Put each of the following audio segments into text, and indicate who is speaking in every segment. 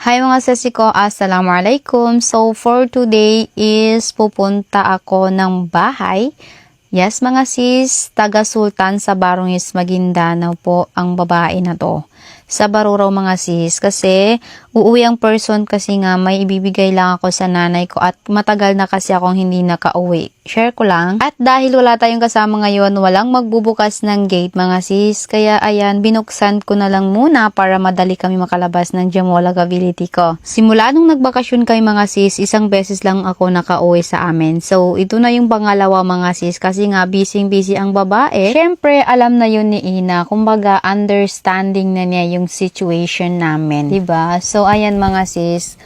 Speaker 1: Hi mga sasi ko, assalamualaikum. So for today is pupunta ako ng bahay. Yes mga sis, taga Sultan sa Barangay Maguindanao po ang babae na to. Sa Baruraw mga sis, kasi uuwi ang person kasi nga may ibibigay lang ako sa nanay ko at matagal na kasi akong hindi nakauwi. Share ko lang. At dahil wala tayong kasama ngayon, walang magbubukas ng gate mga sis. Kaya ayan, binuksan ko na lang muna para madali kami makalabas ng Jamola ability ko. Simula nung nagbakasyon kami mga sis, isang beses lang ako nakauwi sa amin. So ito na yung pangalawa mga sis kasi nga busy ang babae. Syempre alam na yun ni Ina. Kumbaga understanding na niya yung situation namin. Diba? So ayan mga sis.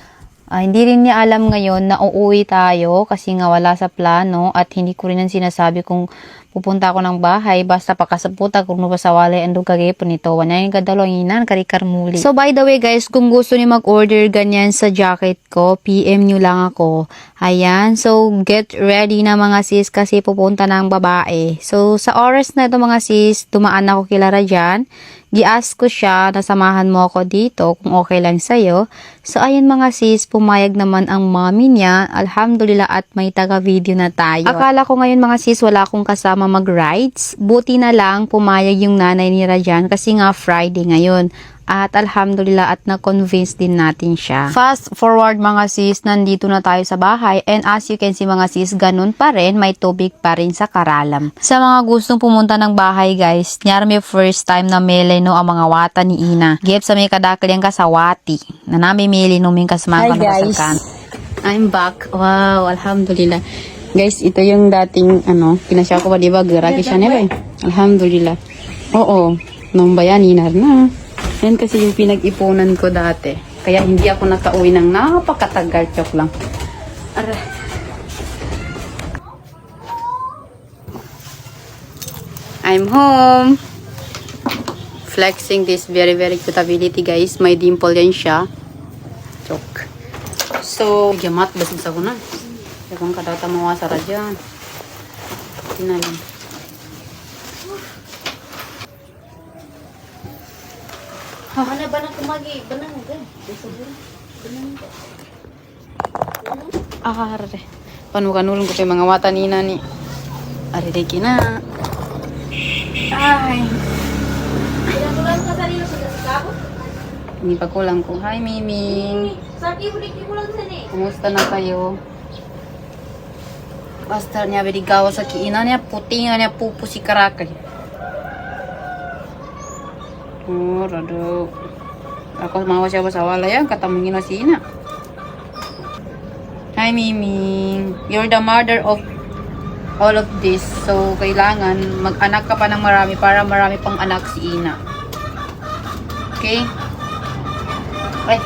Speaker 1: Hindi rin niya alam ngayon na uuwi tayo kasi nga wala sa plano at hindi ko rin ang sinasabi kung pupunta ako ng bahay basta pakasaputa kung nabasawalay ang dugagay po nito. Wala yung kadalonginan, karikar muli. So by the way guys, kung gusto niyo mag-order ganyan sa jacket ko, PM nyo lang ako. Ayan, so get ready na mga sis kasi pupunta na ang babae. So sa oras na ito mga sis, tumaan ako kila Rajan. Gi-ask ko siya na samahan mo ako dito kung okay lang sa'yo. So ayun mga sis, pumayag naman ang mommy niya. Alhamdulillah at may taga-video na tayo. Akala ko ngayon mga sis wala akong kasama mag-rides. Buti na lang pumayag yung nanay ni Rajan kasi nga Friday ngayon. At alhamdulillah at na-convince din natin siya. Fast forward mga sis, nandito na tayo sa bahay and as you can see mga sis, ganun pa rin, may tubig pa rin sa Karalam. Sa mga gustong pumunta ng bahay guys, nyarami first time na mele no ang mga wata ni Ina. Gip sa may kadakliang kasawati, na nami mili numing kasama ka nakasalkan. I'm back. Wow, alhamdulillah. Guys, ito yung dating pinasya ko ba diba, garaki siya nila eh. Alhamdulillah. Oo, nung bayaninar na. Yan kasi yung pinag-ipunan ko dati. Kaya hindi ako nakauwi ng napakatagal. Chok lang. Aray. I'm home. Flexing this very cute ability guys. May dimple yan siya. Chok. So, gamat basig sa kunan. Ibang kadata mawasara dyan. Tinalang.
Speaker 2: Mana banang kumagi, banang kan?
Speaker 1: Arre. Panukanulong ko pa yung mga wata ni Nani. Aririki na. Ay.
Speaker 2: Pinatulan ka sa nilo sa kasabo?
Speaker 1: Hindi pa kulang ko. Hi, Miming.
Speaker 2: Sakit ulit di kulang sa ni.
Speaker 1: Kumusta na kayo? Basta niya bedigawa sa kiina niya. Puti nga niya pupo si Karakay. Oh, rado. Ako mawa siya sa wala yan. Katamungin na si Ina. Hi, Miming. You're the mother of all of this. So, kailangan mag-anak ka pa ng marami para marami pang anak si Ina. Okay? Ay.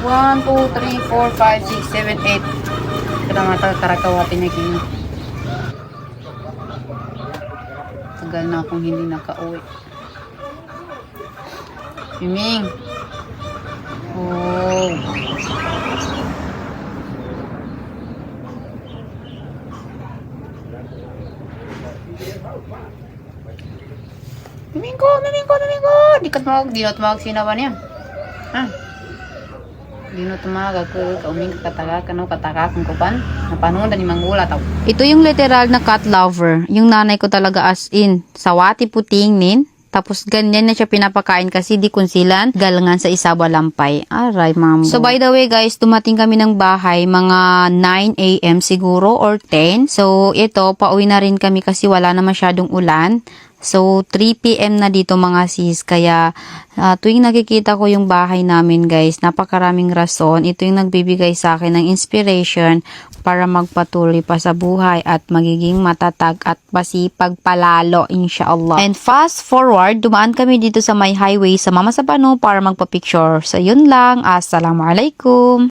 Speaker 1: 1, 2, 3, 4, 5, 6, 7, 8. Kada nga tarakawati niya kini. Tagal na akong hindi nakauwi. Miming. Oh. Miming ko. Di ka tumawag. Di na tumawag sinawa niya. Ha? Di na tumawag ako. Kauming kataka ka no. Kataka kung kupan. Napanood ni Manggula tao. Ito yung literal na cat lover. Yung nanay ko talaga as in. Sawati puting nin. Tapos ganyan na siya pinapakain kasi di kunsilan galangan sa Isawa Lampay. Aray, mamo. So by the way guys, dumating kami ng bahay mga 9 AM siguro or 10. So ito, pauwi na rin kami kasi wala na masyadong ulan. So 3 PM na dito mga sis. Kaya tuwing nakikita ko yung bahay namin guys, napakaraming rason. Ito yung nagbibigay sa akin ng inspiration para magpatuloy pa sa buhay at magiging matatag at masipag palalo inshallah. And fast forward, dumaan kami dito sa may highway sa Mama Sabano para magpa-picture. So yun lang, assalamualaikum.